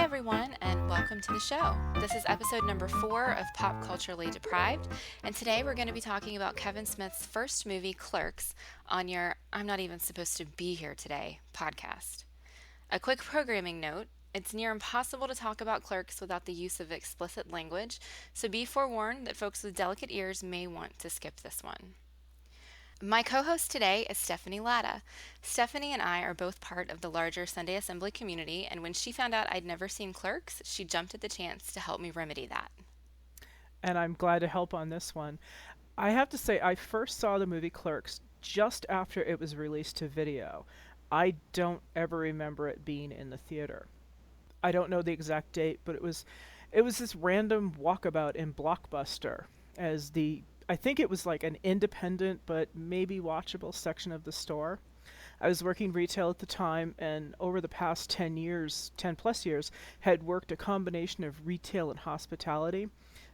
everyone, and welcome to the show. This is episode number 4 of Pop Culturally Deprived, and today we're going to be talking about Kevin Smith's first movie, Clerks, on your I'm Not Even Supposed to Be Here Today podcast. A quick programming note: it's near impossible to talk about Clerks without the use of explicit language, so be forewarned that folks with delicate ears may want to skip this one. My co host today is Stephanie Latta. Stephanie and I are both part of the larger Sunday Assembly community, and when she found out I'd never seen Clerks, she jumped at the chance to help me remedy that. And I'm glad to help on this one. I have to say, I first saw the movie Clerks just after it was released to video. I don't ever remember it being in the theater. I don't know the exact date, but it was this random walkabout in Blockbuster as the I think it was like an independent but maybe watchable section of the store. I was working retail at the time, and over the past 10 years, 10 plus years, had worked a combination of retail and hospitality.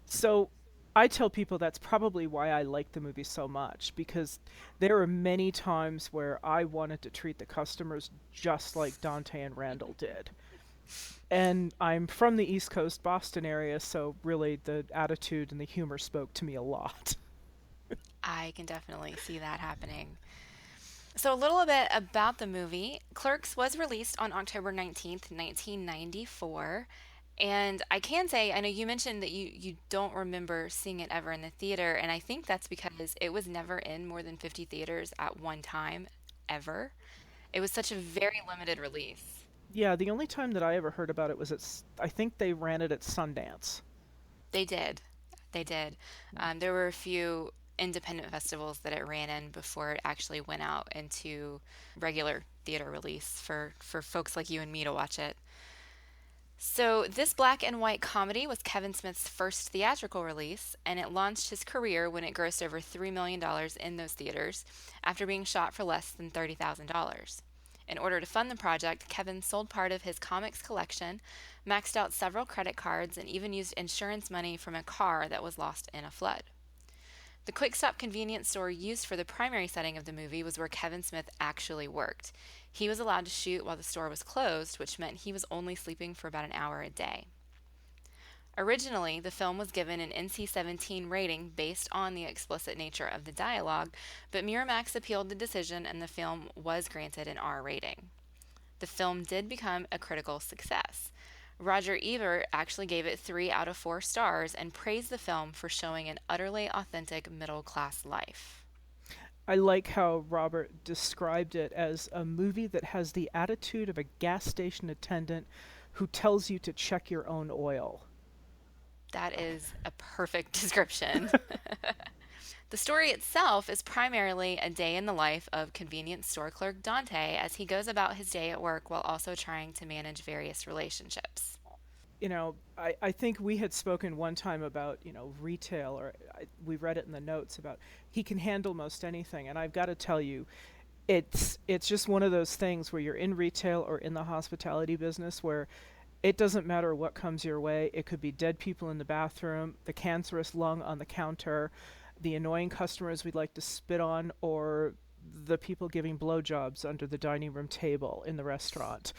So I tell people that's probably why I like the movie so much, because there are many times where I wanted to treat the customers just like Dante and Randall did. And I'm from the East Coast, Boston area, so really the attitude and the humor spoke to me a lot. I can definitely see that happening. So, a little bit about the movie. Clerks was released on October 19th, 1994. And I can say, I know you mentioned that you don't remember seeing it ever in the theater, and I think that's because it was never in more than 50 theaters at one time, ever. It was such a very limited release. Yeah, the only time that I ever heard about it was I think they ran it at Sundance. They did. They did. There were a few independent festivals that it ran in before it actually went out into regular theater release for folks like you and me to watch it. So, this black and white comedy was Kevin Smith's first theatrical release, and it launched his career when it grossed over $3 million dollars in those theaters after being shot for less than $30,000. In order to fund the project, Kevin sold part of his comics collection, maxed out several credit cards, and even used insurance money from a car that was lost in a flood. The quick stop convenience store used for the primary setting of the movie was where Kevin Smith actually worked. He was allowed to shoot while the store was closed, which meant he was only sleeping for about an hour a day. Originally, the film was given an NC-17 rating based on the explicit nature of the dialogue, but Miramax appealed the decision and the film was granted an R rating. The film did become a critical success. Roger Ebert actually gave it 3 out of 4 stars and praised the film for showing an utterly authentic middle class life. I like how Robert described it as a movie that has the attitude of a gas station attendant who tells you to check your own oil. That is a perfect description. The story itself is primarily a day in the life of convenience store clerk Dante as he goes about his day at work while also trying to manage various relationships. I think we had spoken one time about, retail, or we read it in the notes about he can handle most anything. And I've got to tell you, it's just one of those things where you're in retail or in the hospitality business where it doesn't matter what comes your way. It could be dead people in the bathroom, the cancerous lung on the counter, the annoying customers we'd like to spit on, or the people giving blowjobs under the dining room table in the restaurant.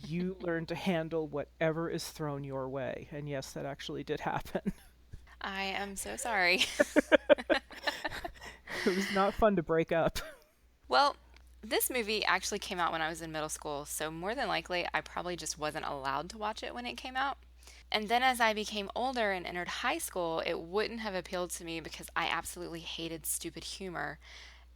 You learn to handle whatever is thrown your way. And yes, that actually did happen. I am so sorry. It was not fun to break up. Well, this movie actually came out when I was in middle school, so more than likely I probably just wasn't allowed to watch it when it came out. And then as I became older and entered high school, it wouldn't have appealed to me because I absolutely hated stupid humor.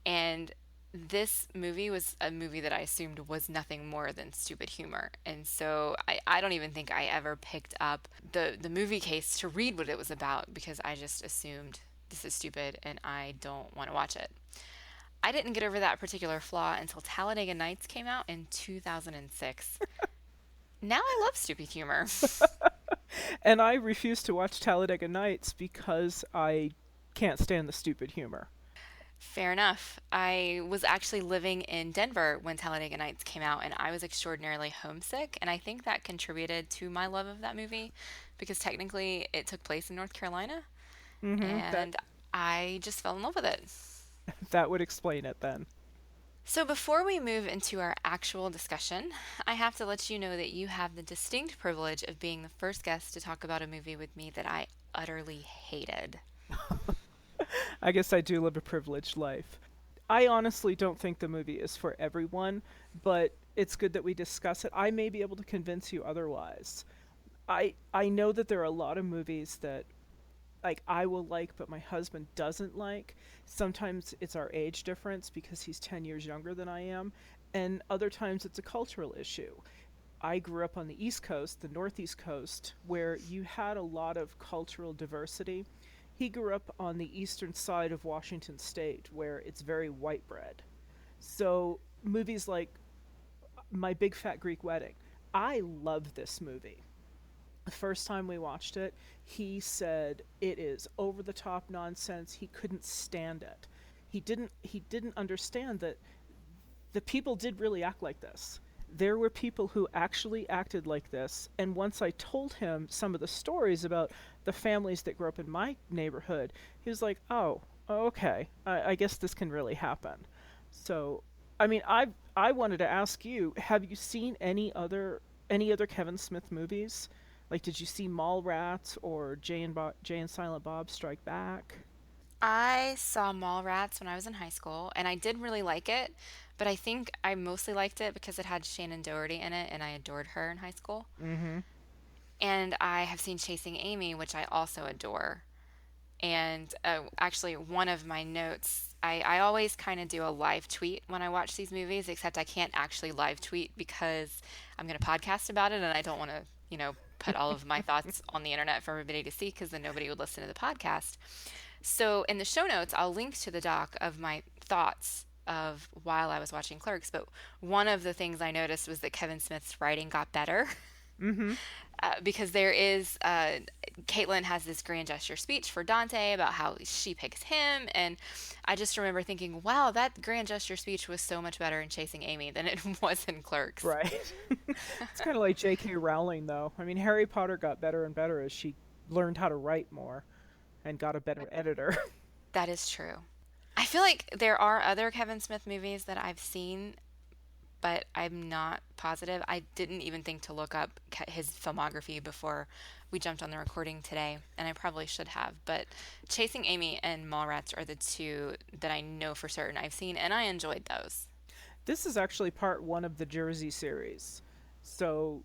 And this movie was a movie that I assumed was nothing more than stupid humor. And so I don't even think I ever picked up the movie case to read what it was about because I just assumed this is stupid and I don't want to watch it. I didn't get over that particular flaw until Talladega Nights came out in 2006. Now I love stupid humor. And I refuse to watch Talladega Nights because I can't stand the stupid humor. Fair enough. I was actually living in Denver when Talladega Nights came out, and I was extraordinarily homesick, and I think that contributed to my love of that movie because technically it took place in North Carolina, That and I just fell in love with it. that would explain it then. So, before we move into our actual discussion, I have to let you know that you have the distinct privilege of being the first guest to talk about a movie with me that I utterly hated. I guess I do live a privileged life. I honestly don't think the movie is for everyone, but it's good that we discuss it. I may be able to convince you otherwise. I know that there are a lot of movies that like I will like but my husband doesn't like. Sometimes it's our age difference because he's 10 years younger than I am, and other times it's a cultural issue. I grew up on the East Coast, the Northeast Coast, where you had a lot of cultural diversity. He grew up on the eastern side of Washington State, where it's very white bread. So, movies like My Big Fat Greek Wedding, I love this movie. The first time we watched it, he said it is over the top nonsense. He couldn't stand it. He didn't understand that the people did really act like this. There were people who actually acted like this. And once I told him some of the stories about the families that grew up in my neighborhood, he was like, "Oh, okay. I guess this can really happen." So, I mean, I wanted to ask you: have you seen any other Kevin Smith movies? Like, did you see Mallrats or Jay and Silent Bob Strike Back? I saw Mallrats when I was in high school, and I did really like it, but I think I mostly liked it because it had Shannon Doherty in it, and I adored her in high school. Mm-hmm. And I have seen Chasing Amy, which I also adore. And actually, one of my notes, I always kind of do a live tweet when I watch these movies, except I can't actually live tweet because I'm going to podcast about it and I don't want to, put all of my thoughts on the internet for everybody to see because then nobody would listen to the podcast. So in the show notes, I'll link to the doc of my thoughts of while I was watching Clerks. But one of the things I noticed was that Kevin Smith's writing got better Mm-hmm. because there is Caitlin has this grand gesture speech for Dante about how she picks him, and I just remember thinking, wow, that grand gesture speech was so much better in Chasing Amy than it was in Clerks. Right. It's kind of like J.K. Rowling, though. I mean, Harry Potter got better and better as she learned how to write more and got a better editor. That is true. I feel like there are other Kevin Smith movies that I've seen, but I'm not positive. I didn't even think to look up his filmography before we jumped on the recording today, and I probably should have. But Chasing Amy and Mallrats are the two that I know for certain I've seen, and I enjoyed those. This is actually part one of the Jersey series. So,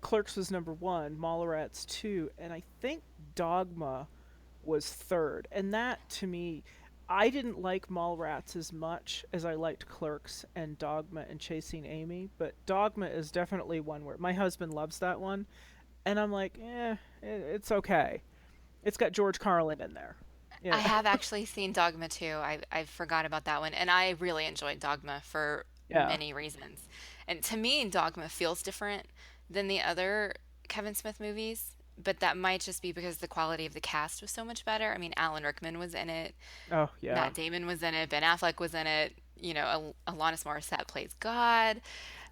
Clerks was number one, Mallrats two, and I think Dogma was third. And that, to me, I didn't like Mallrats as much as I liked Clerks and Dogma and Chasing Amy, but Dogma is definitely one where my husband loves that one, and I'm like, it's okay. It's got George Carlin in there. I Yeah. have actually seen Dogma too. I forgot about that one, and I really enjoyed Dogma for Yeah. many reasons. And to me, Dogma feels different than the other Kevin Smith movies, but that might just be because the quality of the cast was so much better. I mean, Alan Rickman was in it, Oh, yeah. Matt Damon was in it, Ben Affleck was in it, Alanis Morissette plays God.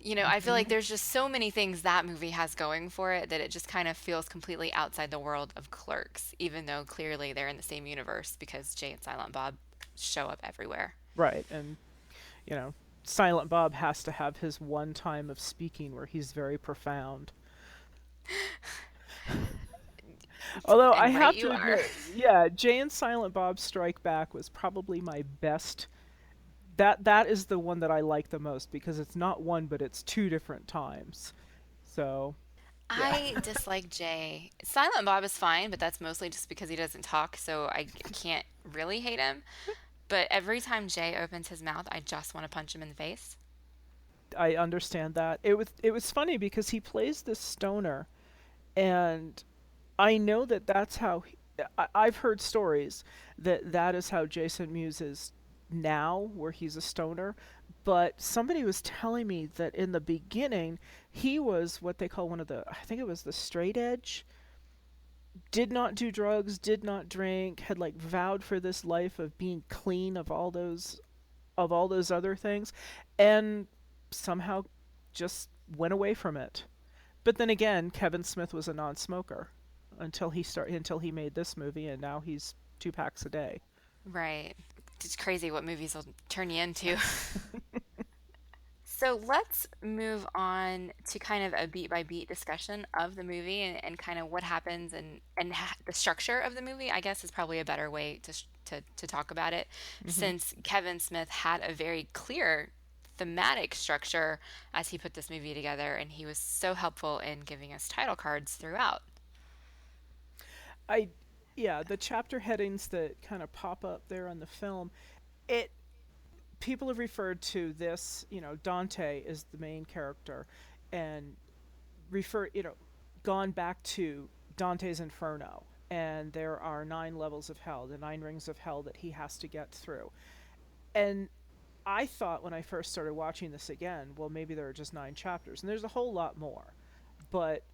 I feel like Hmm. there's just so many things that movie has going for it that it just kind of feels completely outside the world of Clerks, even though clearly they're in the same universe because Jay and Silent Bob show up everywhere. Right. And, you know, Silent Bob has to have his one time of speaking where he's very profound. Although I And right have you to are. admit, yeah, Jay and Silent Bob Strike Back was probably my best. That is the one that I like the most because it's not one but it's two different times. So, yeah. I dislike Jay. Silent Bob is fine, but that's mostly just because he doesn't talk, so I can't really hate him. But every time Jay opens his mouth, I just want to punch him in the face. I understand that. It was funny because he plays this stoner and I know that that's how I've heard stories that that is how Jason Mewes is now, where he's a stoner. But somebody was telling me that in the beginning, he was what they call one of the, I think it was the straight edge, did not do drugs, did not drink, had like vowed for this life of being clean of all those other things, and somehow just went away from it. But then again, Kevin Smith was a non-smoker until he made this movie, and now he's 2 packs a day. Right. It's crazy what movies will turn you into. So let's move on to kind of a beat by beat discussion of the movie and kind of what happens and the structure of the movie, I guess is probably a better way to talk about it, Hmm. since Kevin Smith had a very clear thematic structure as he put this movie together, and he was so helpful in giving us title cards throughout. I, yeah, the chapter headings that kind of pop up there on the film, it people have referred to this, Dante is the main character, and gone back to Dante's Inferno, and there are 9 levels of hell, the 9 rings of hell that he has to get through. And I thought when I first started watching this again, well, maybe there are just 9 chapters, and there's a whole lot more, but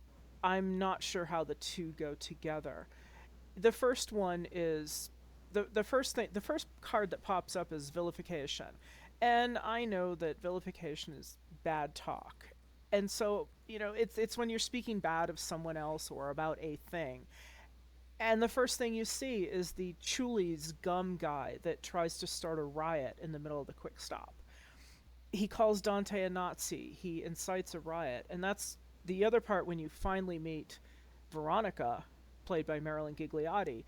I'm not sure how the two go together. The first one is the first card that pops up is vilification. And I know that vilification is bad talk. And so, it's when you're speaking bad of someone else or about a thing. And the first thing you see is the Chuli's gum guy that tries to start a riot in the middle of the quick stop. He calls Dante a Nazi. He incites a riot. And that's the other part when you finally meet Veronica, played by Marilyn Gigliotti.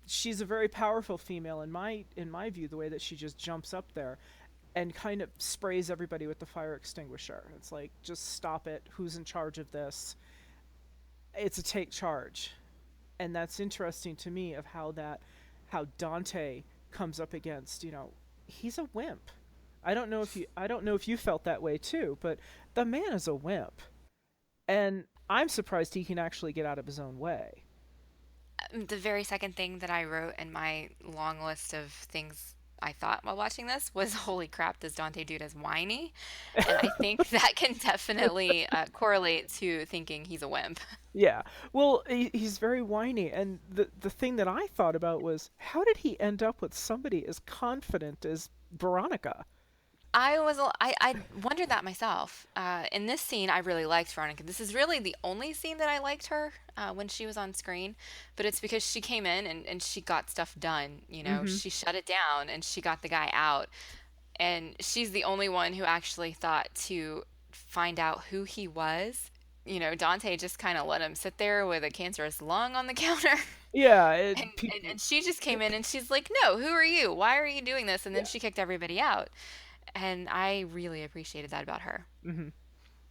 She's a very powerful female in my view, the way that she just jumps up there and kind of sprays everybody with the fire extinguisher. It's like, just stop it. Who's in charge of this? It's a take charge. And that's interesting to me of how Dante comes up against, he's a wimp. I don't know if you felt that way too, but the man is a wimp. And I'm surprised he can actually get out of his own way. The very second thing that I wrote in my long list of things I thought while watching this was, holy crap, does Dante Dude as whiny? And I think that can definitely correlate to thinking he's a wimp. Yeah. Well, he's very whiny, and the thing that I thought about was, how did he end up with somebody as confident as Veronica? I wondered that myself. In this scene, I really liked Veronica. This is really the only scene that I liked her when she was on screen, but it's because she came in and she got stuff done. Mm-hmm. She shut it down and she got the guy out. And she's the only one who actually thought to find out who he was. Dante just kind of let him sit there with a cancerous lung on the counter. Yeah. And, and she just came in and she's like, no, who are you? Why are you doing this? And then Yeah. she kicked everybody out. And I really appreciated that about her. Mm-hmm.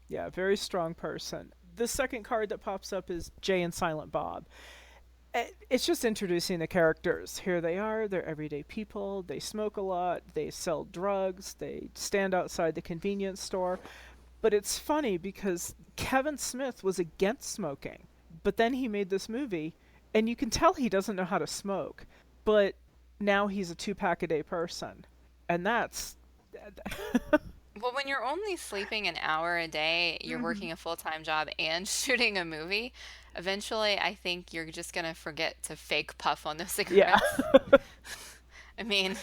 Yeah. Very strong person. The second card that pops up is Jay and Silent Bob. It's just introducing the characters. Here they are. They're everyday people. They smoke a lot. They sell drugs. They stand outside the convenience store. But it's funny because Kevin Smith was against smoking, but then he made this movie, and you can tell he doesn't know how to smoke. But now he's a 2 pack a day person, and that's. Well, when you're only sleeping an hour a day, you're Mhm. working a full-time job and shooting a movie, eventually I think you're just gonna forget to fake puff on those Yeah. cigarettes. I mean,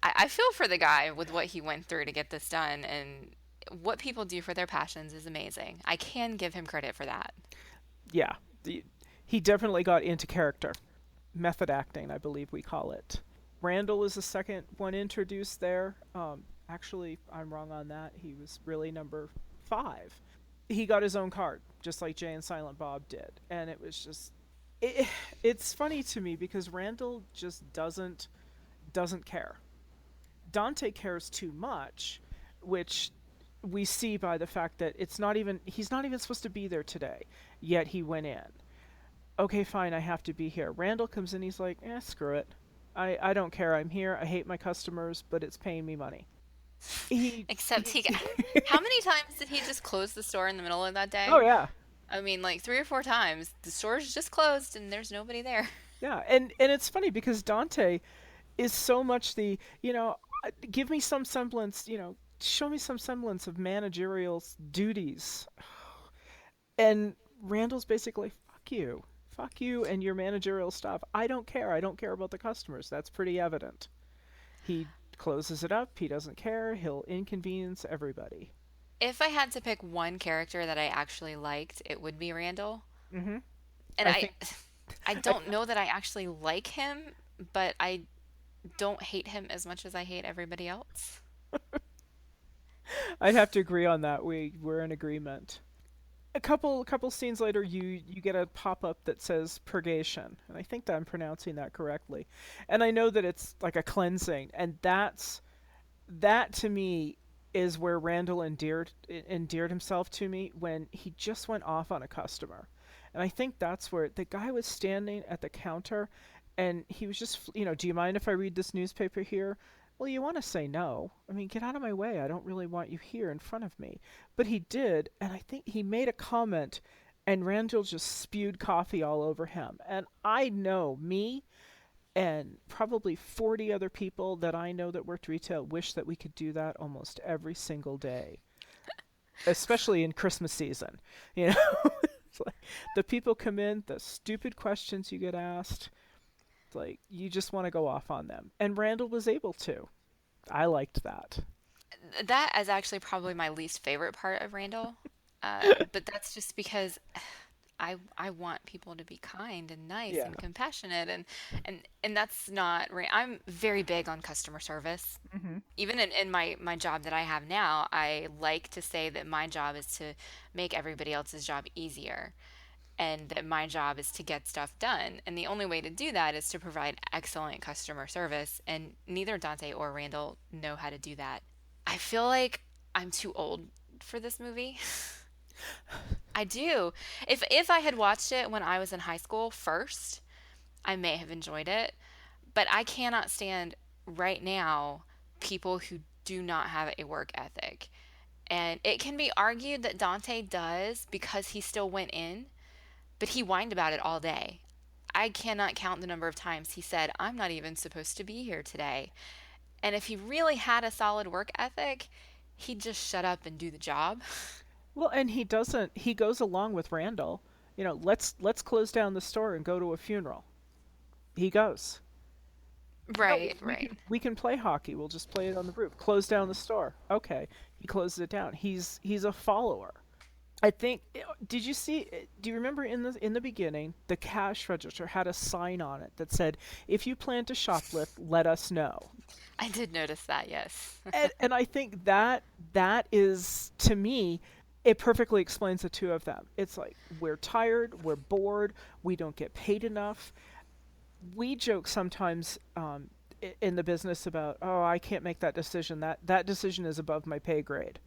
I feel for the guy with what he went through to get this done, and what people do for their passions is amazing. I can give him credit for that. Yeah. The, he definitely got into character. Method acting, I believe we call it. Randall is the second one introduced there. Actually, I'm wrong on that. He was really number 5. He got his own card, just like Jay and Silent Bob did, and it was just. It, it's funny to me because Randall just doesn't care. Dante cares too much, which we see by the fact that he's not even supposed to be there today, yet he went in. Okay, fine, I have to be here. Randall comes in, he's like, screw it. I don't care. I'm here. I hate my customers, but it's paying me money. He, Except he how many times did he just close the store in the middle of that oh day? yeah, I mean, like 3 or 4 times. The store's just closed and there's nobody there. yeah, and it's funny because Dante is so much give me some semblance, show me some semblance of managerial duties, and Randall's basically fuck you, and your managerial stuff. I don't care. I don't care about the customers. That's pretty evident. He closes it up. He doesn't care. He'll inconvenience everybody. If I had to pick one character that I actually liked, it would be Randall. Hmm. And I I think I I don't know that I actually like him, but I don't hate him as much as I hate everybody else. I'd have to agree on that. We're in agreement. A couple scenes later, you get a pop up that says purgation, and I think that I'm pronouncing that correctly. And I know that it's like a cleansing, and that to me is where Randall endeared himself to me when he just went off on a customer. And I think that's where the guy was standing at the counter and he was just, do you mind if I read this newspaper here? Well, you want to say no. I mean, get out of my way. I don't really want you here in front of me. But he did, and I think he made a comment and Randall just spewed coffee all over him. And I know me and probably 40 other people that I know that worked retail wish that we could do that almost every single day, especially in Christmas season. You know, it's like the people come in, the stupid questions you get asked, it's like you just want to go off on them. And Randall was able to. I liked that. That is actually probably my least favorite part of Randall. But that's just because I want people to be kind and nice Yeah. and compassionate and that's not right. I'm very big on customer service. Hmm. Even in my job that I have now, I like to say that my job is to make everybody else's job easier and that my job is to get stuff done. And the only way to do that is to provide excellent customer service. And neither Dante or Randall know how to do that. I feel like I'm too old for this movie. I do. If I had watched it when I was in high school first, I may have enjoyed it, but I cannot stand right now people who do not have a work ethic. And it can be argued that Dante does because he still went in, but he whined about it all day. I cannot count the number of times he said, I'm not even supposed to be here today. And if he really had a solid work ethic, he'd just shut up and do the job. Well, and he doesn't. He goes along with Randall. Let's close down the store and go to a funeral. He goes. No, Right, we right. can play hockey. We'll just play it on the roof. Close down the store. Okay, he closes it down. He's a follower. I think. Did you see? Do you remember in the beginning the cash register had a sign on it that said, "If you plan to shoplift, let us know." I did notice that, yes. And I think that is to me. It perfectly explains the two of them. It's like we're tired, we're bored, we don't get paid enough. We joke sometimes in the business about, oh, I can't make that decision. That decision is above my pay grade.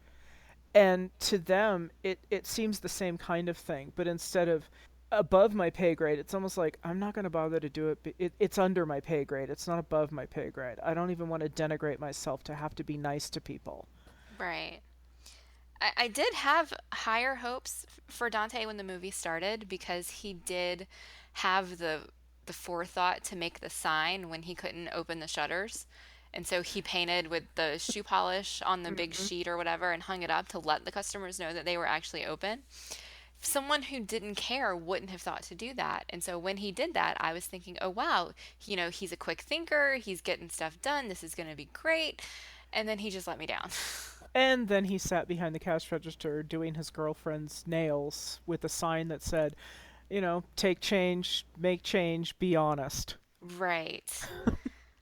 And to them, it seems the same kind of thing, but instead of above my pay grade, it's almost like I'm not going to bother to do it. It's under my pay grade. It's not above my pay grade. I don't even want to denigrate myself to have to be nice to people. Right. I did have higher hopes for Dante when the movie started because he did have the forethought to make the sign when he couldn't open the shutters. And so he painted with the shoe polish on the big Hmm. sheet or whatever and hung it up to let the customers know that they were actually open. Someone who didn't care wouldn't have thought to do that. And so when he did that, I was thinking, oh, wow, he's a quick thinker. He's getting stuff done. This is going to be great. And then he just let me down. And then he sat behind the cash register doing his girlfriend's nails with a sign that said, take change, make change, be honest. Right.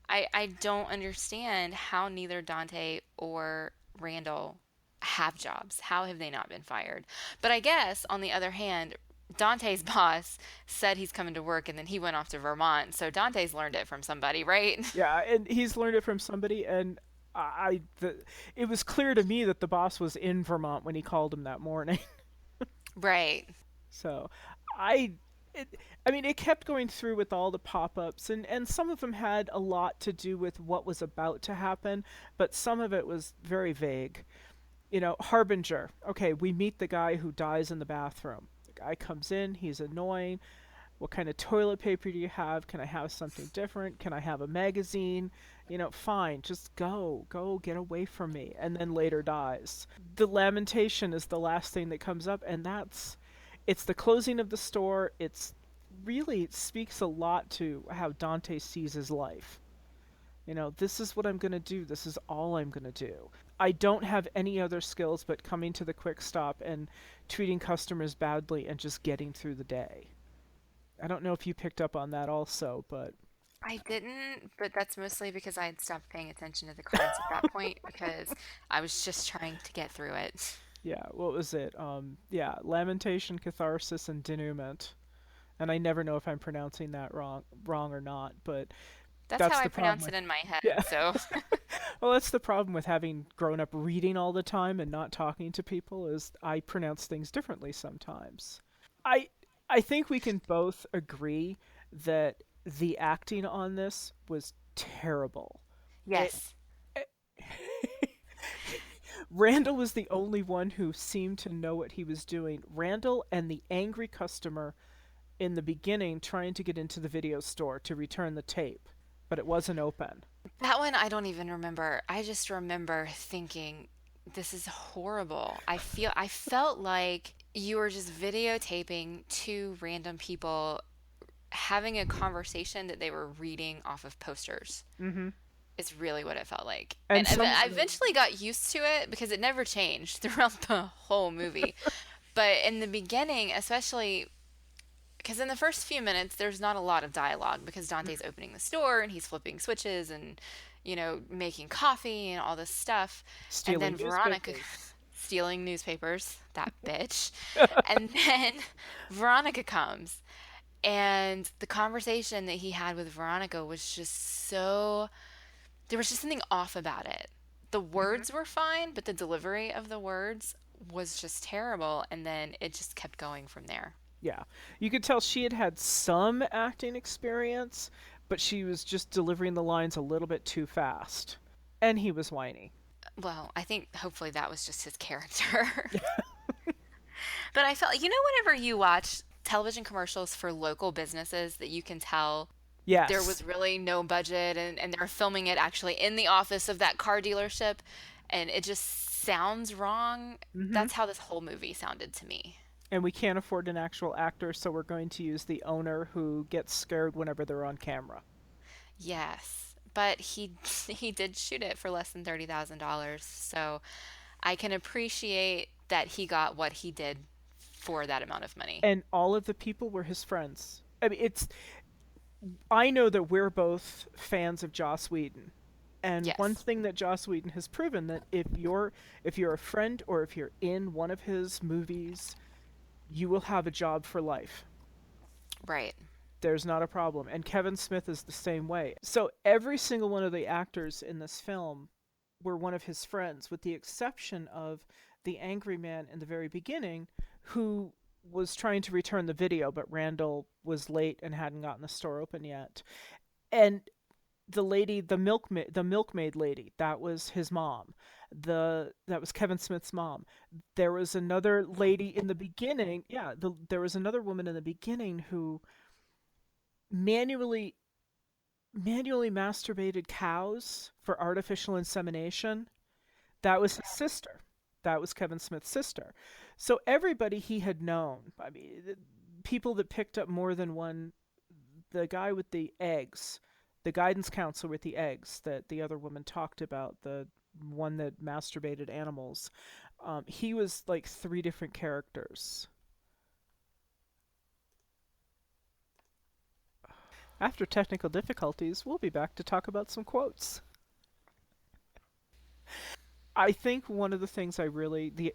I don't understand how neither Dante or Randall have jobs. How have they not been fired? But I guess, on the other hand, Dante's boss said he's coming to work and then he went off to Vermont. So Dante's learned it from somebody, right? Yeah, and he's learned it from somebody, and it was clear to me that the boss was in Vermont when he called him that morning. Right. So, I, it, I mean, it kept going through with all the pop-ups, and some of them had a lot to do with what was about to happen, but some of it was very vague. Harbinger. Okay, we meet the guy who dies in the bathroom. The guy comes in, he's annoying. What kind of toilet paper do you have? Can I have something different? Can I have a magazine? Fine, just go, get away from me. And then later dies. The lamentation is the last thing that comes up, and it's the closing of the store. It's really it speaks a lot to how Dante sees his life. This is what I'm going to do. This is all I'm going to do. I don't have any other skills but coming to the quick stop and treating customers badly and just getting through the day. I don't know if you picked up on that also, but I didn't, but that's mostly because I had stopped paying attention to the cards at that point because I was just trying to get through it. Yeah, what was it? Yeah, lamentation, catharsis, and denouement. And I never know if I'm pronouncing that wrong or not, but That's how that's I the problem pronounce with it in my head. yeah. So, Well, that's the problem with having grown up reading all the time and not talking to people is I pronounce things differently sometimes. I I think we can both agree that the acting on this was terrible. It, yes. it Randall was the only one who seemed to know what he was doing. Randall and the angry customer in the beginning trying to get into the video store to return the tape, but it wasn't open. That one I don't even remember. I just remember thinking, this is horrible. I felt like you were just videotaping two random people having a conversation that they were reading off of posters. Hmm. Is really what it felt like. And And some of I the eventually got used to it because it never changed throughout the whole movie. But in the beginning, especially because in the first few minutes, there's not a lot of dialogue because Dante's opening the store and he's flipping switches and, making coffee and all this stuff. And stealing then Veronica newspapers. stealing newspapers, that bitch. And then Veronica comes. And the conversation that he had with Veronica was just so there was just something off about it. The Hmm. words were fine, but the delivery of the words was just terrible. And then it just kept going from there. Yeah, you could tell she had had some acting experience, but she was just delivering the lines a little bit too fast. And he was whiny. Well, I think hopefully that was just his character. But I felt, whenever you watch television commercials for local businesses that you can tell there Yes. was really no budget and they're filming it actually in the office of that car dealership and it just sounds wrong. Hmm. That's how this whole movie sounded to me. And we can't afford an actual actor, so we're going to use the owner who gets scared whenever they're on camera. Yes, but he he did shoot it for less than $30,000. So I can appreciate that he got what he did for that amount of money. And all of the people were his friends. I mean, it's I know that we're both fans of Joss Whedon. And one Yes. thing that Joss Whedon has proven that if you're a friend or if you're in one of his movies, you will have a job for life. Right. There's not a problem. And Kevin Smith is the same way. So every single one of the actors in this film were one of his friends, with the exception of the angry man in the very beginning who was trying to return the video, but Randall was late and hadn't gotten the store open yet. And the lady, the milkmaid lady, that was his mom. That was Kevin Smith's mom. There was another lady in the beginning. Yeah, there was another woman in the beginning who manually manually masturbated cows for artificial insemination. That was his sister. That was Kevin Smith's sister. So everybody he had known, I mean, people that picked up more than one, the guy with the eggs, the guidance counselor with the eggs that the other woman talked about, the one that masturbated animals, he was like three different characters. After technical difficulties, we'll be back to talk about some quotes. I think one of the things I really the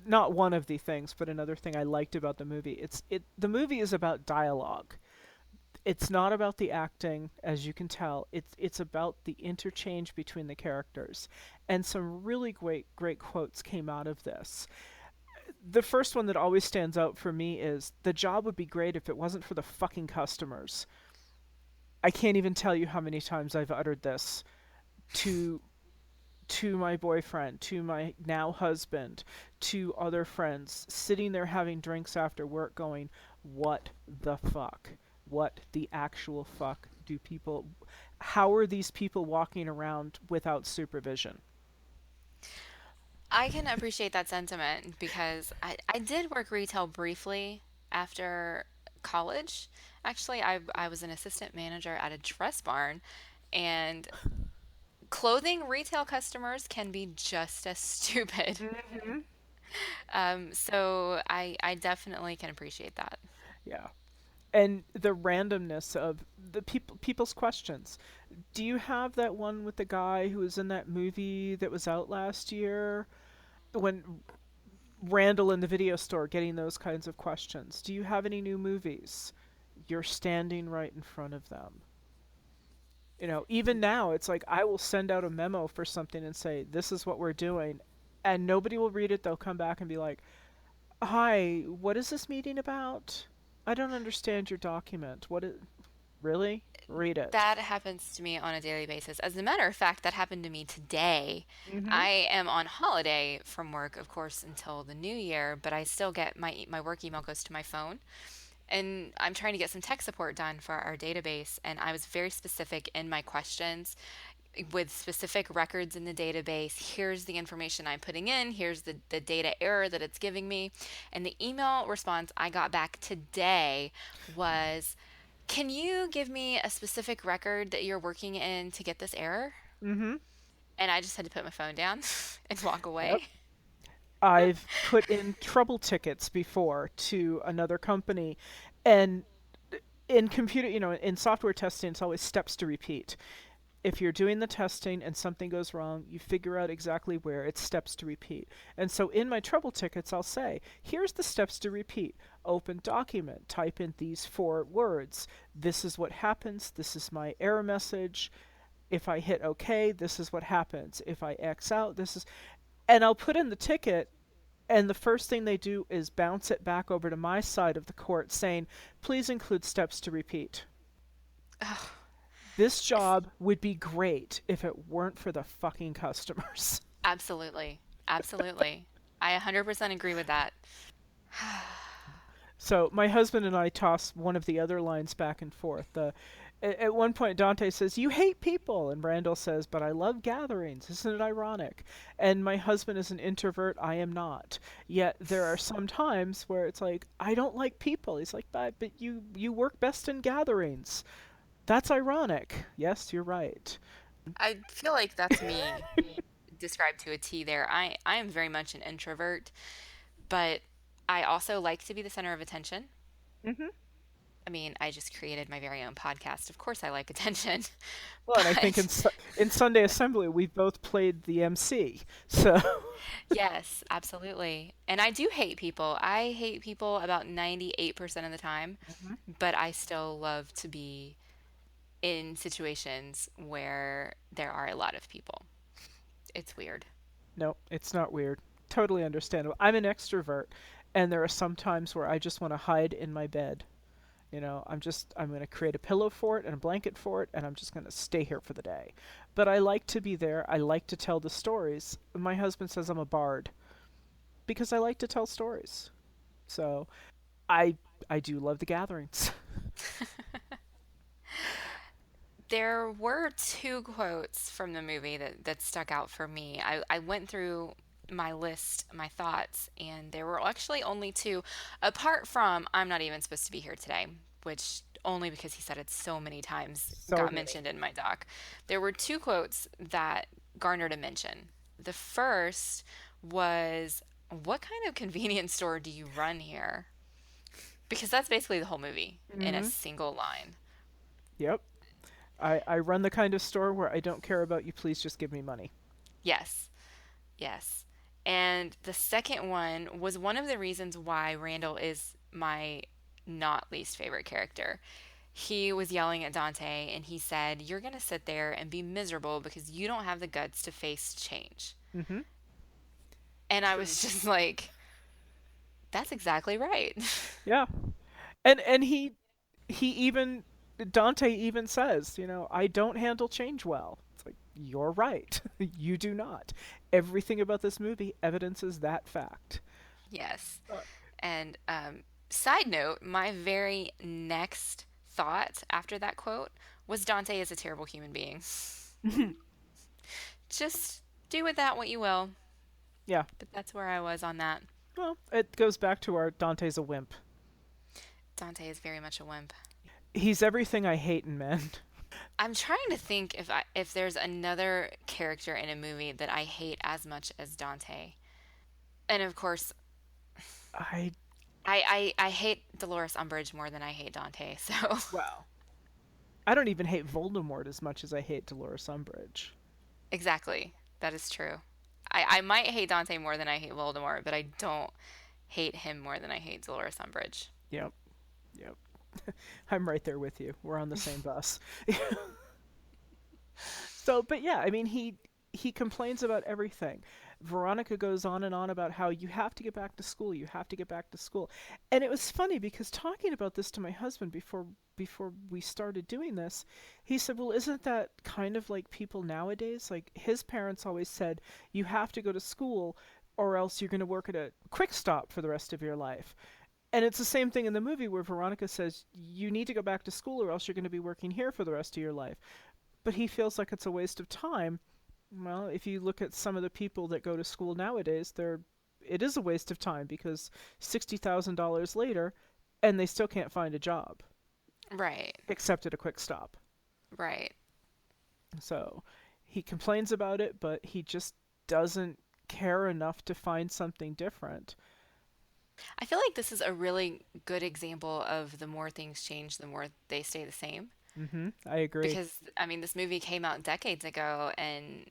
not one of the things, but another thing I liked about the movie, the movie is about dialogue. It's not about the acting, as you can tell. It's about the interchange between the characters. And some really great quotes came out of this. The first one that always stands out for me is the job would be great if it wasn't for the fucking customers. I can't even tell you how many times I've uttered this to my boyfriend, to my now husband, to other friends, sitting there having drinks after work going, what the fuck? What the actual fuck do people. How are these people walking around without supervision? I can appreciate that sentiment because I did work retail briefly after college. Actually, I was an assistant manager at a dress barn, and clothing retail customers can be just as stupid. So I definitely can appreciate that. Yeah. And the randomness of the people's questions. Do you have that one with the guy who was in that movie that was out last year when Randall in the video store getting those kinds of questions? Do you have any new movies? You're standing right in front of them. Even now, it's like I will send out a memo for something and say, this is what we're doing. And nobody will read it. They'll come back and be like, hi, what is this meeting about? I don't understand your document. What is. Really? Read it. That happens to me on a daily basis. As a matter of fact, that happened to me today. Mm-hmm. I am on holiday from work, of course, until the new year, but I still get my work email goes to my phone. And I'm trying to get some tech support done for our database, and I was very specific in my questions with specific records in the database. Here's the information I'm putting in, here's the data error that it's giving me. And the email response I got back today was, can you give me a specific record that you're working in to get this error? Mm-hmm. And I just had to put my phone down and walk Yep. away. I've put in trouble tickets before to another company, and in computer, in software testing, it's always steps to repeat. If you're doing the testing and something goes wrong, you figure out exactly where it's steps to repeat. And so in my trouble tickets, I'll say, here's the steps to repeat. Open document, type in these 4 words. This is what happens. This is my error message. If I hit OK, this is what happens. If I X out, this is. And I'll put in the ticket, and the first thing they do is bounce it back over to my side of the court saying, please include steps to repeat. Oh, This job would be great if it weren't for the fucking customers. absolutely. Absolutely. I 100% agree with that. So my husband and I toss one of the other lines back and forth. At one point, Dante says, "You hate people," and Randall says, "But I love gatherings. Isn't it ironic?" And my husband is an introvert. I am not. Yet there are some times where it's like, I don't like people. He's like, but you work best in gatherings. That's ironic. Yes, you're right. I feel like that's me described to a T there. I am very much an introvert, but I also like to be the center of attention. Hmm. I mean, I just created my very own podcast. Of course, I like attention. Well, and I think But in Sunday Assembly we both played the MC. So. yes, absolutely. And I do hate people. I hate people about 98% of the time, Mhm. but I still love to be in situations where there are a lot of people. It's weird. No, it's not weird. Totally understandable. I'm an extrovert, and there are some times where I just want to hide in my bed. I'm going to create a pillow for it and a blanket for it, and I'm just going to stay here for the day. But I like to be there. I like to tell the stories. My husband says I'm a bard because I like to tell stories. So I I do love the gatherings. There were two quotes from the movie that stuck out for me. I went through my list, my thoughts, and there were actually only two, apart from I'm not even supposed to be here today, which only because he said it so many times So got many. mentioned in my doc. There were two quotes that garnered a mention. The first was, what kind of convenience store do you run here? Because that's basically the whole movie in a Hmm. single line. Yep. I run the kind of store where I don't care about you. Please just give me money. Yes. Yes. And the second one was one of the reasons why Randall is my not least favorite character. He was yelling at Dante and he said, "You're going to sit there and be miserable because you don't have the guts to face change." Hmm. And I True. was just like, that's exactly right. Yeah. And he even Dante even says, I don't handle change well. It's like, you're right. You do not. Everything about this movie evidences that fact. Yes. Uh, And side note, my very next thought after that quote was Dante is a terrible human being. Just do with that what you will. yeah. But that's where I was on that. Well, it goes back to our Dante's a wimp. Dante is very much a wimp. He's everything I hate in men. I'm trying to think if there's another character in a movie that I hate as much as Dante. And of course, I I hate Dolores Umbridge more than I hate Dante, so Well, I don't even hate Voldemort as much as I hate Dolores Umbridge. exactly. That is true. I might hate Dante more than I hate Voldemort, but I don't hate him more than I hate Dolores Umbridge. Yep, yep. I'm right there with you. We're on the same bus. So, but yeah, I mean, he complains about everything. Veronica goes on and on about how you have to get back to school, you have to get back to school. And it was funny because talking about this to my husband before we started doing this, he said, "Well, isn't that kind of like people nowadays? Like his parents always said, you have to go to school or else you're going to work at a quick stop for the rest of your life." And it's the same thing in the movie where Veronica says, "You need to go back to school or else you're going to be working here for the rest of your life." But he feels like it's a waste of time. Well, if you look at some of the people that go to school nowadays, it is a waste of time because $60,000 later and they still can't find a job Right. except at a quick stop. Right. So he complains about it, but he just doesn't care enough to find something different. I feel like this is a really good example of the more things change, the more they stay the same. I agree. Because, I mean, this movie came out decades ago, and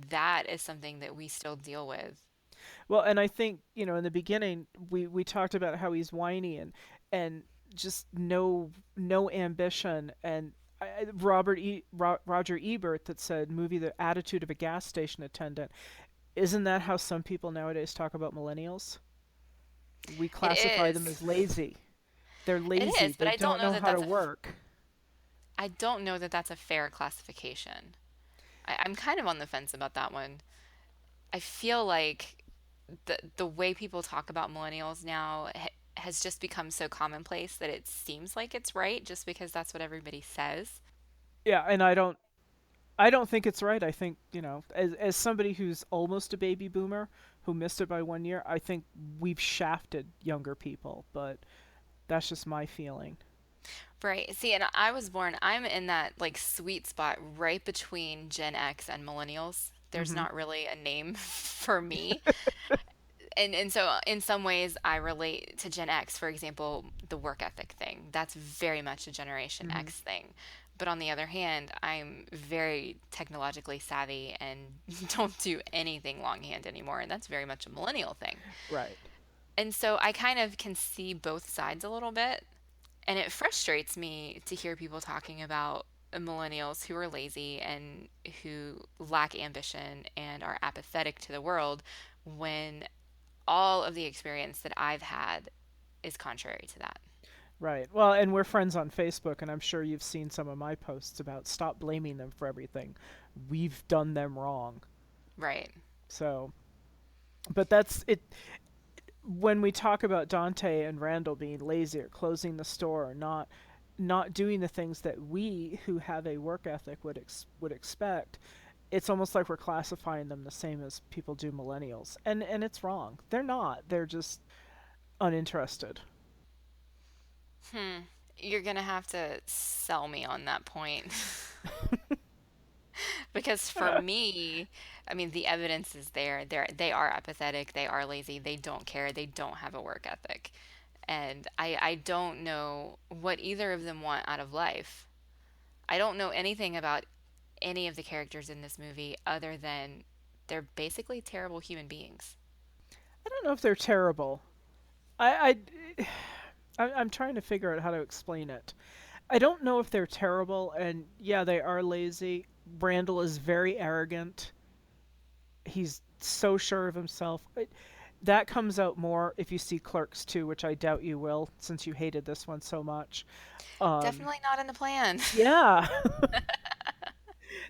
that is something that we still deal with. Well, and I think, in the beginning we talked about how he's whiny and just no ambition and Roger Ebert that said movie the attitude of a gas station attendant. Isn't that how some people nowadays talk about millennials? We It classify them as is. lazy. They're It lazy. is, but They don't know how to work. I don't know that that's a fair classification. I'm kind of on the fence about that one. I feel like the way people talk about millennials now has just become so commonplace that it seems like it's right just because that's what everybody says. Yeah, and I don't think it's right. I think, as somebody who's almost a baby boomer who missed it by 1 year, I think we've shafted younger people, but that's just my feeling. Right. See, and I'm in that like sweet spot right between Gen X and millennials. There's Hmm. not really a name for me. And so in some ways I relate to Gen X, for example, the work ethic thing. That's very much a Generation Hmm. X thing. But on the other hand, I'm very technologically savvy and don't do anything longhand anymore, and that's very much a millennial thing. Right. And so I kind of can see both sides a little bit. And it frustrates me to hear people talking about millennials who are lazy and who lack ambition and are apathetic to the world when all of the experience that I've had is contrary to that. Right. Well, and we're friends on Facebook, and I'm sure you've seen some of my posts about stop blaming them for everything. We've done them wrong. Right. So, but that's it. When we talk about Dante and Randall being lazy or closing the store or not doing the things that we who have a work ethic would expect, it's almost like we're classifying them the same as people do millennials. And it's wrong. They're not. They're just uninterested. Hmm. You're going to have to sell me on that point. Because for me, I mean, the evidence is there. They are apathetic, they are lazy, they don't care, they don't have a work ethic. And I don't know what either of them want out of life. I don't know anything about any of the characters in this movie other than they're basically terrible human beings. I don't know if they're terrible. I, I'm trying to figure out how to explain it. I don't know if they're terrible, and yeah, they are lazy. Randall is very arrogant. He's so sure of himself. That comes out more if you see Clerks 2, which I doubt you will, since you hated this one so much. Um, Definitely not in the plan. yeah,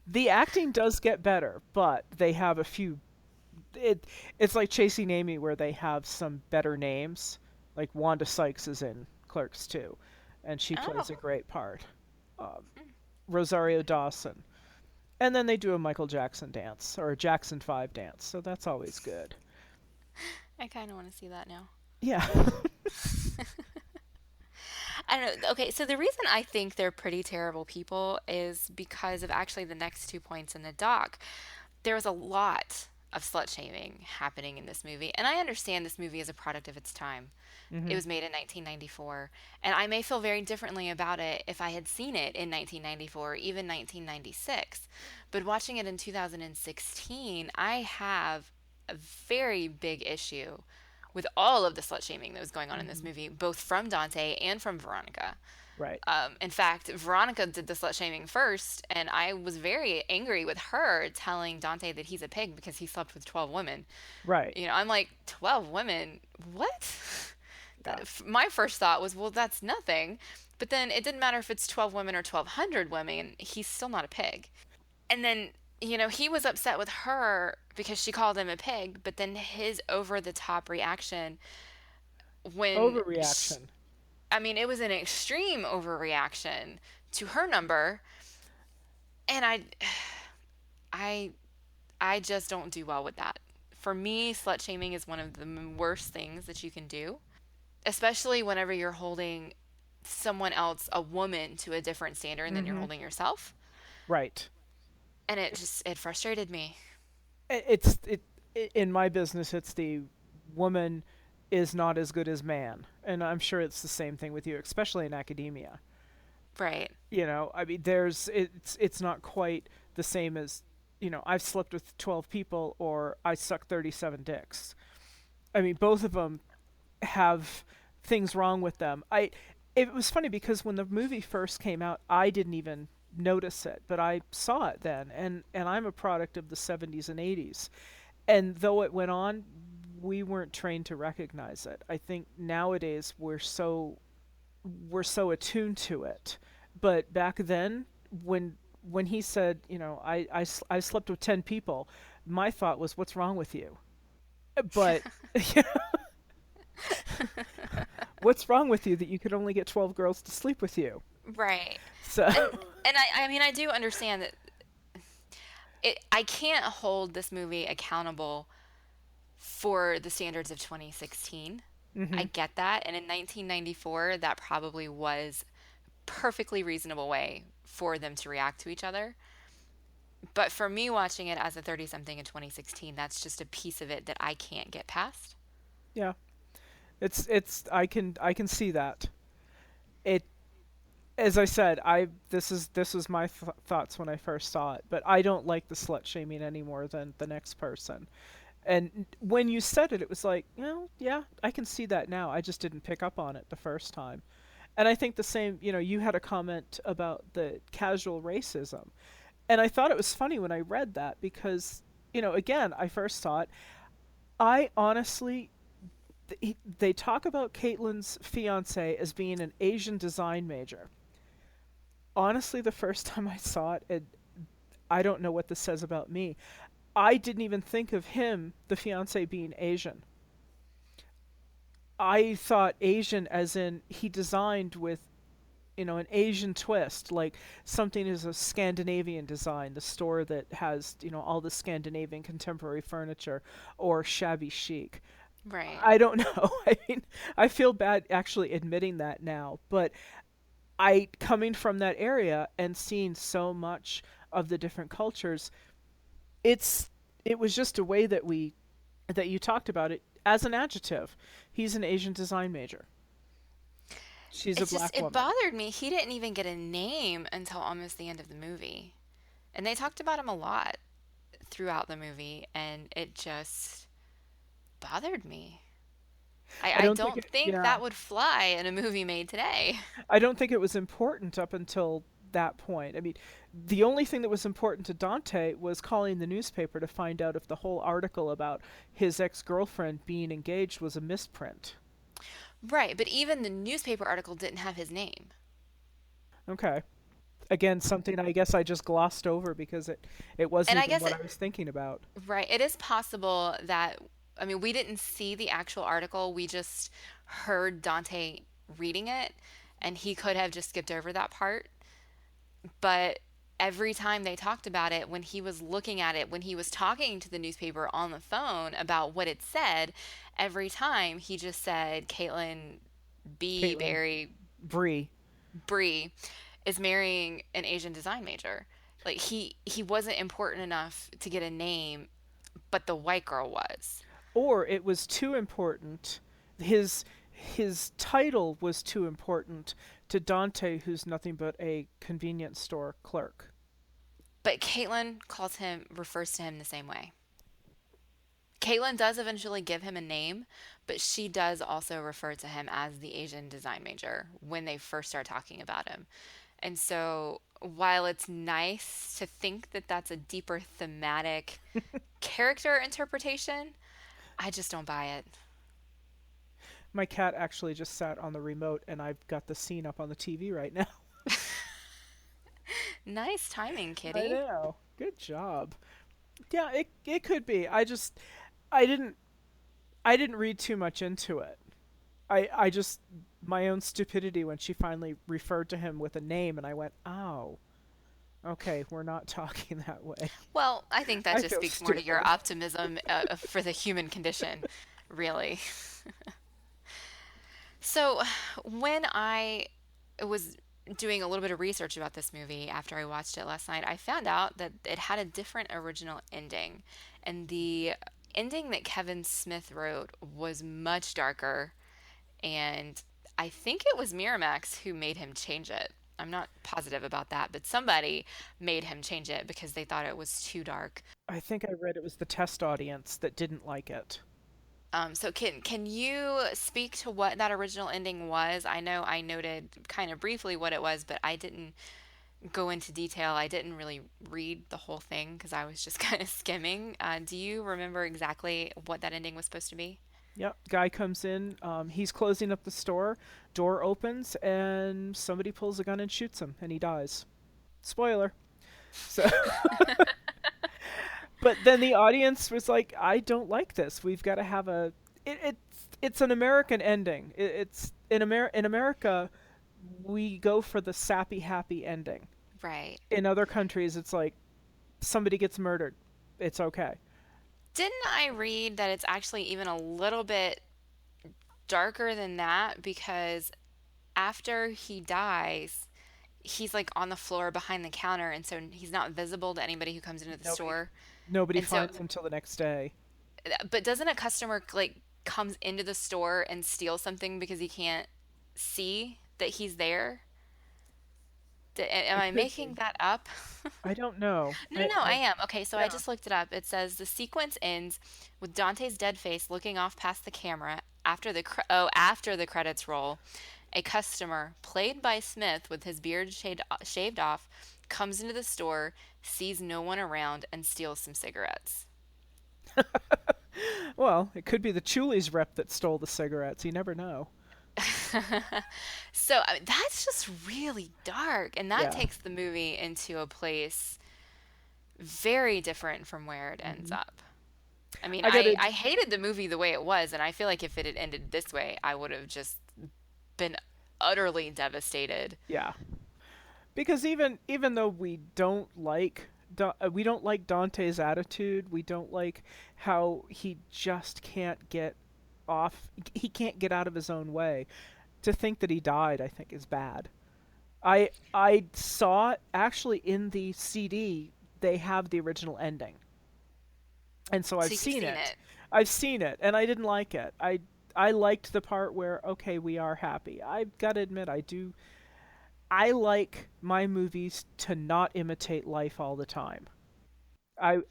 the acting does get better, but they have a few. It's like Chasing Amy, where they have some better names. Like Wanda Sykes is in Clerks 2, and she plays a Oh, great part. Um, Rosario Dawson. And then they do a Michael Jackson dance or a Jackson 5 dance, so that's always good. I kind of want to see that now. Yeah. I don't know. Okay, so the reason I think they're pretty terrible people is because of actually the next 2 points in the doc. There was a lot of slut shaming happening in this movie. And I understand this movie is a product of its time. It Hmm. was made in 1994, and I may feel very differently about it if I had seen it in 1994 or even 1996. But watching it in 2016, I have a very big issue with all of the slut shaming that was going on in this Hmm. movie, both from Dante and from Veronica. Right. In fact, Veronica did the slut shaming first, and I was very angry with her telling Dante that he's a pig because he slept with 12 women. Right. I'm like, 12 women? What? Yeah. My first thought was, well, that's nothing. But then it didn't matter if it's 12 women or 1,200 women, he's still not a pig. And then, he was upset with her because she called him a pig, but then his over the top reaction when Overreaction. I mean, it was an extreme overreaction to her number, and I, I just don't do well with that. For me, slut shaming is one of the worst things that you can do, especially whenever you're holding someone else, a woman, to a different standard than you're Hmm. holding yourself. Right. And it frustrated me. It's in my business. It's the woman is not as good as man, and I'm sure it's the same thing with you, especially in academia. Right. I mean, it's not quite the same as I've slept with 12 people or I suck 37 dicks. I mean, both of them have things wrong with them. I It was funny because when the movie first came out, I didn't even notice it, but I saw it then, and I'm a product of the 70s and 80s. And though it went on, we weren't trained to recognize it. I think nowadays we're so attuned to it. But back then, when he said, I slept with 10 people, my thought was, what's wrong with you? But what's wrong with you that you could only get 12 girls to sleep with you? Right. So, And I mean, I do understand that I can't hold this movie accountable for the standards of 2016. I hmm, get that. And in 1994, that probably was perfectly reasonable way for them to react to each other. But for me watching it as a 30 something in 2016, that's just a piece of it that I can't get past. yeah, I can see that. It As I said, I this was my thoughts when I first saw it, but I don't like the slut shaming any more than the next person. And when you said it, it was like, yeah, I can see that now. I just didn't pick up on it the first time. And I think the same, you had a comment about the casual racism. And I thought it was funny when I read that because, again, I first saw it. I honestly, they talk about Caitlin's fiance as being an Asian design major. Honestly, the first time I saw it, I don't know what this says about me. I didn't even think of him, the fiance, being Asian. I thought Asian as in he designed with an Asian twist, like something is a Scandinavian design, the store that has all the Scandinavian contemporary furniture, or shabby chic. Right. I don't know. I mean, I feel bad actually admitting that now, but I coming from that area and seeing so much of the different cultures, it's it was just a way that you talked about it as an adjective. He's an Asian design major. She's a black It woman. bothered me. He didn't even get a name until almost the end of the movie. And they talked about him a lot throughout the movie, and it just bothered me. I I don't think don't it, think yeah. that would fly in a movie made today. I don't think it was important up until that point. I mean, the only thing that was important to Dante was calling the newspaper to find out if the whole article about his ex-girlfriend being engaged was a misprint. Right, but even the newspaper article didn't have his name. Okay. Again, something I guess I just glossed over because it wasn't And I even guess what I was thinking about. right, it is possible that, I mean, we didn't see the actual article, we just heard Dante reading it, and he could have just skipped over that part. But every time they talked about it, when he was looking at it, when he was talking to the newspaper on the phone about what it said, every time he just said, Caitlin B. Caitlin Barry Bree. Bree is marrying an Asian design major. Like he wasn't important enough to get a name but the white girl was. Or it was too important. His title was too important to Dante, who's nothing but a convenience store clerk. But Caitlin refers to him the same way. Caitlin does eventually give him a name, but she does also refer to him as the Asian design major when they first start talking about him. And so, while it's nice to think that that's a deeper thematic character interpretation, I just don't buy it. My cat actually just sat on the remote, and I've got the scene up on the TV right now. Nice timing, I kitty. know. Good job. Yeah, it could be. I didn't I didn't read too much into it. I just my own stupidity when she finally referred to him with a name, and I went, "Oh, okay, we're not talking that way." Well, I think that I just feel speaks more to your stupid. optimism for the human condition, really. So, when I was doing a little bit of research about this movie after I watched it last night, I found out that it had a different original ending. And the ending that Kevin Smith wrote was much darker. And I think it was Miramax who made him change it. I'm not positive about that, but somebody made him change it because they thought it was too dark. I think I read it was the test audience that didn't like it. So can you speak to what that original ending was? I know I noted kind of briefly what it was, but I didn't go into detail. I didn't really read the whole thing because I was just kind of skimming. Do you remember exactly what that ending was supposed to be? Yep, guy comes in, he's closing up the store, door opens, and somebody pulls a gun and shoots him, and he dies. Spoiler. So but then the audience was like, I don't like this. We've got to have a. It's an American ending. It's in America, we go for the sappy happy ending. Right. In other countries, it's like somebody gets murdered. It's okay. Didn't I read that it's actually even a little bit darker than that because after he dies, he's like on the floor behind the counter, and so he's not visible to anybody who comes into the Nobody store. nobody And so, finds him till the next day. but doesn't a customer like comes into the store and steals something because he can't see that he's there? Am It I could making be. that up? I don't know. No, no, no, I am. Okay, so I Yeah. just looked it up. It says the sequence ends with Dante's dead face looking off past the camera after the credits roll. A customer, played by Smith with his beard shaved off, comes into the store, sees no one around, and steals some cigarettes. Well, it could be the Chulies rep that stole the cigarettes. You never know. So I mean, that's just really dark, and that Yeah. takes the movie into a place very different from where it ends hmm up. I mean, I got to I hated the movie the way it was, and I feel like if it had ended this way, I would have just been utterly devastated. Yeah. Because even though we don't like Dante's attitude, we don't like how he just can't get off he can't get out of his own way. To think that he died, I think is bad. I saw actually in the CD they have the original ending. And so So you've seen it. I've seen it and I didn't like it. I liked the part where okay, we are happy. I've got to admit I like my movies to not imitate life all the time.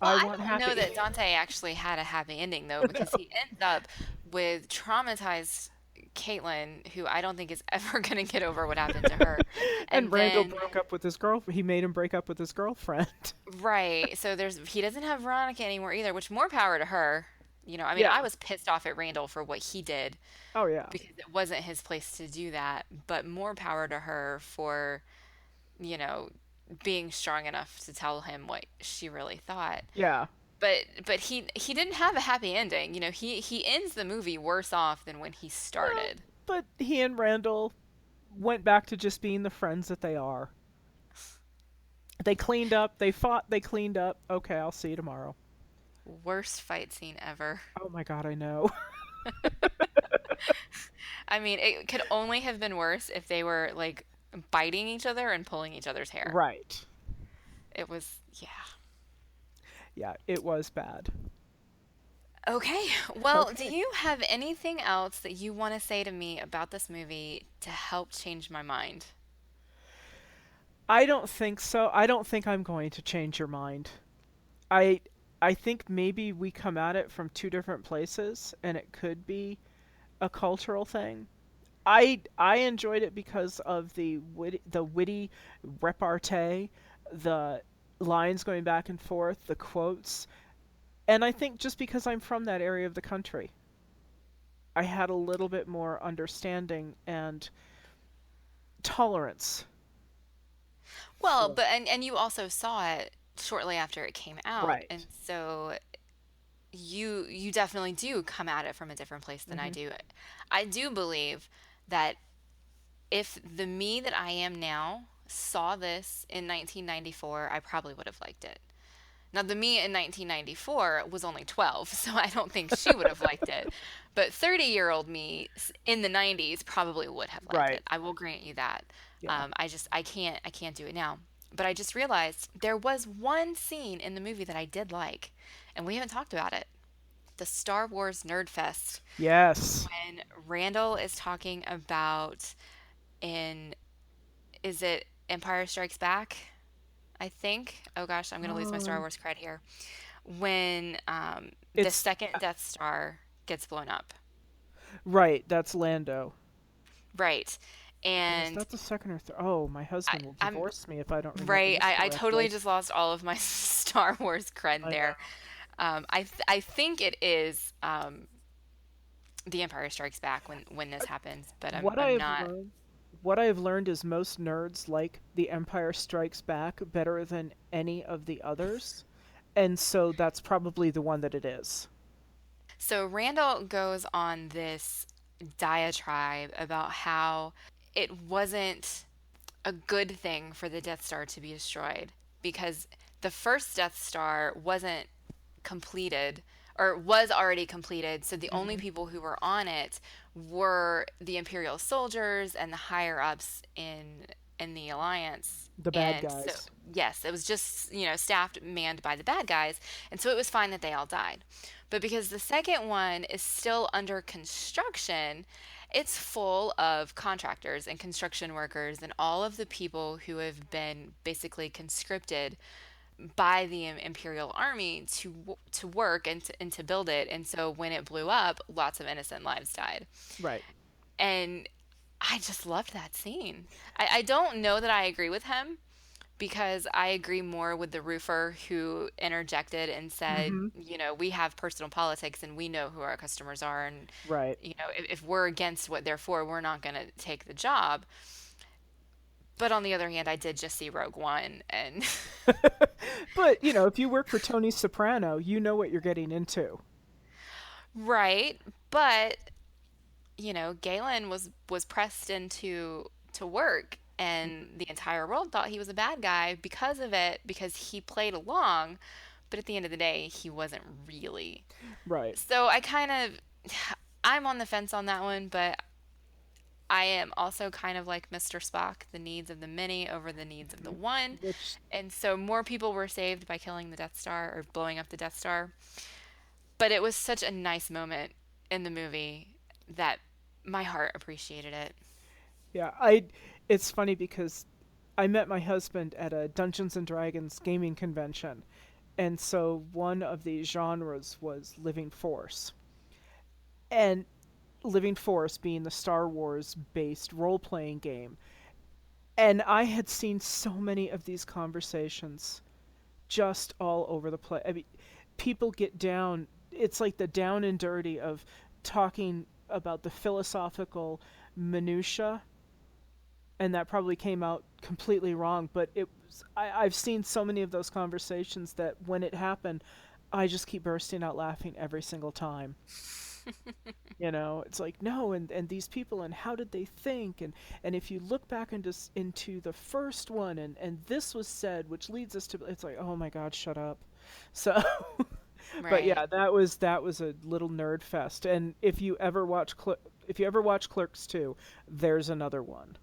Well, I I want don't know happy. that Dante actually had a happy ending though, because he ends up with traumatized Caitlin, who I don't think is ever going to get over what happened to her. And And Randall then, broke up with his girl. He made him break up with his girlfriend. right, so he doesn't have Veronica anymore either, which more power to her. I mean, Yeah. I was pissed off at Randall for what he did Oh yeah. because it wasn't his place to do that, but more power to her for, you know, being strong enough to tell him what she really thought. Yeah. But he didn't have a happy ending. He ends the movie worse off than when he Well, started. but he and Randall went back to just being the friends that they are. They cleaned up. They fought. They cleaned up. Okay, I'll see you tomorrow. Worst fight scene ever. Oh my god, I know. I mean, it could only have been worse if they were like biting each other and pulling each other's hair. Right. It was, yeah. Yeah, it was bad. Okay. Well, do Okay. you have anything else that you want to say to me about this movie to help change my mind? I don't think so. I don't think I'm going to change your mind. I I think maybe we come at it from two different places and it could be a cultural thing. I enjoyed it because of the witty repartee, the lines going back and forth, the quotes, and I think just because I'm from that area of the country, I had a little bit more understanding and tolerance Well, for. but and you also saw it shortly after it came out, and Right. so you definitely do come at it from a different place than I Hmm. do. I do believe that if the me that I am now saw this in 1994, I probably would have liked it. Now, the me in 1994 was only 12, so I don't think she would have liked it. But 30-year-old me in the 90s probably would have liked Right. it. I will grant you that. Yeah. I can't do it now. But I just realized there was one scene in the movie that I did like, and we haven't talked about it. The Star Wars Nerd Fest, Yes. when Randall is talking about in, is it Empire Strikes Back? I think. Oh gosh, I'm gonna lose my Star Um, Wars cred here. When the it's second Death Star gets blown up. right. That's Lando. Right. Or is And that the second or third? Oh, my husband will I'm divorce me if I don't remember right. this I totally correctly. just lost all of my Star Wars cred I there. know. I think it is The Empire Strikes Back when this happens, but I'm What I'm I've not. learned, what I've learned is most nerds like The Empire Strikes Back better than any of the others, and so that's probably the one that it is. So Randall goes on this diatribe about how it wasn't a good thing for the Death Star to be destroyed because the first Death Star wasn't completed or was already completed. So the only Hmm. people who were on it were the Imperial soldiers and the higher ups in the Alliance. The bad And so, guys. yes, it was just, staffed, manned by the bad guys. And so it was fine that they all died. But because the second one is still under construction, it's full of contractors and construction workers and all of the people who have been basically conscripted by the Imperial Army to work and to build it. And so when it blew up, lots of innocent lives died. Right. And I just loved that scene. I don't know that I agree with him because I agree more with the roofer who interjected and said, Hmm. we have personal politics and we know who our customers are. And, Right. if we're against what they're for, we're not going to take the job. But on the other hand, I did just see Rogue One and But, if you work for Tony Soprano, you know what you're getting into. right. But Galen was pressed into to work, and Mhm. the entire world thought he was a bad guy because of it, because he played along. But at the end of the day, he wasn't really. Right. So I'm on the fence on that one, but I am also kind of like Mr. Spock, the needs of the many over the needs of the Mhm. one. Which, And so more people were saved by killing the Death Star or blowing up the Death Star. But it was such a nice moment in the movie that my heart appreciated it. yeah, it's funny because I met my husband at a Dungeons and Dragons gaming convention, and so one of the genres was Living Force. And Living Force being the Star Wars based role playing game. And I had seen so many of these conversations just all over the place. I mean, people get down, it's like the down and dirty of talking about the philosophical minutia, and that probably came out completely wrong, but I've seen so many of those conversations that when it happened, I just keep bursting out laughing every single time. It's like no, and these people, and how did they think, and if you look back into the first one, and this was said, which leads us to, it's like, oh my god, shut up. So but Right. yeah, that was a little nerd fest. And if you ever watch Clerks 2, there's another one,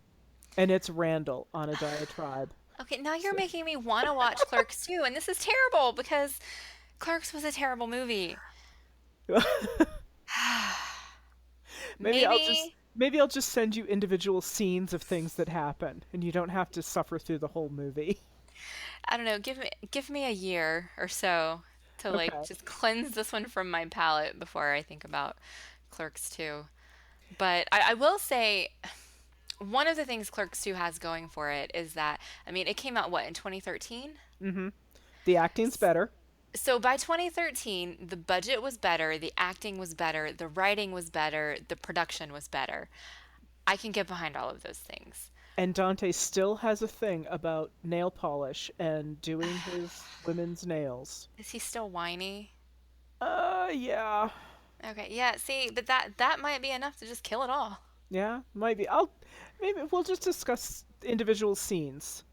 and it's Randall on a diatribe. Okay, now you're So, making me want to watch Clerks too, and this is terrible because Clerks was a terrible movie. Maybe, Maybe I'll just send you individual scenes of things that happen and you don't have to suffer through the whole movie. I don't know, give me a year or so to like Okay. just cleanse this one from my palate before I think about Clerks 2. But I will say one of the things Clerks 2 has going for it is that, I mean, it came out what, in 2013? Mhm. The acting's better. So by 2013, the budget was better, the acting was better, the writing was better, the production was better. I can get behind all of those things. And Dante still has a thing about nail polish and doing his women's nails. Is he still whiny? Yeah. Okay, yeah, see, but that might be enough to just kill it all. Yeah, might be. I'll maybe we'll just discuss individual scenes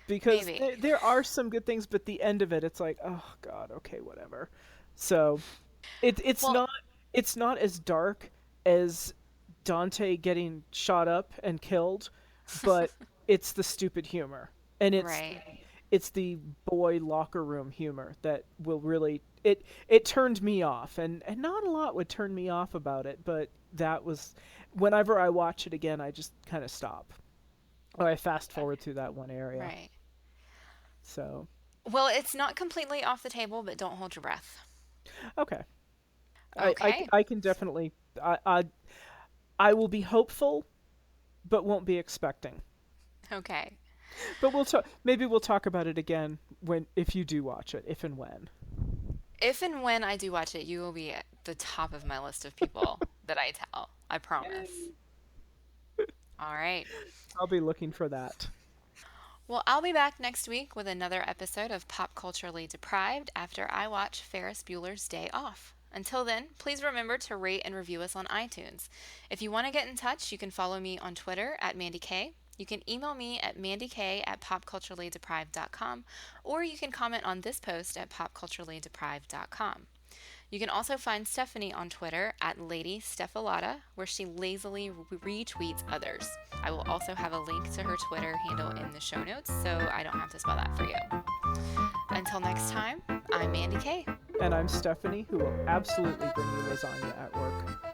because Maybe. there are some good things, but the end of it, it's like, oh god, okay, whatever. So Well, it's not as dark as Dante getting shot up and killed, but it's the stupid humor, and right. it's the boy locker room humor that will really it turned me off, and not a lot would turn me off about it, but that was whenever I watch it again, I just kind of stop or I fast Okay. forward through that one area. Right. So Well, it's not completely off the table, but don't hold your breath. okay, Okay. I can definitely I will be hopeful, but won't be expecting. Okay. But we'll talk. Maybe we'll talk about it again when if you do watch it, if and when. If and when I do watch it, you will be at the top of my list of people that I tell. I promise. All right. I'll be looking for that. Well, I'll be back next week with another episode of Pop Culturally Deprived after I watch Ferris Bueller's Day Off. Until then, please remember to rate and review us on iTunes. If you want to get in touch, you can follow me on Twitter at Mandy K. You can email me at mandyk@popculturallydeprived.com, or you can comment on this post at popculturallydeprived.com. You can also find Stephanie on Twitter at Lady Steffalata, where she lazily retweets others. I will also have a link to her Twitter handle in the show notes, so I don't have to spell that for you. Until next time, I'm Mandy K. And I'm Stephanie, who will absolutely bring you lasagna at work.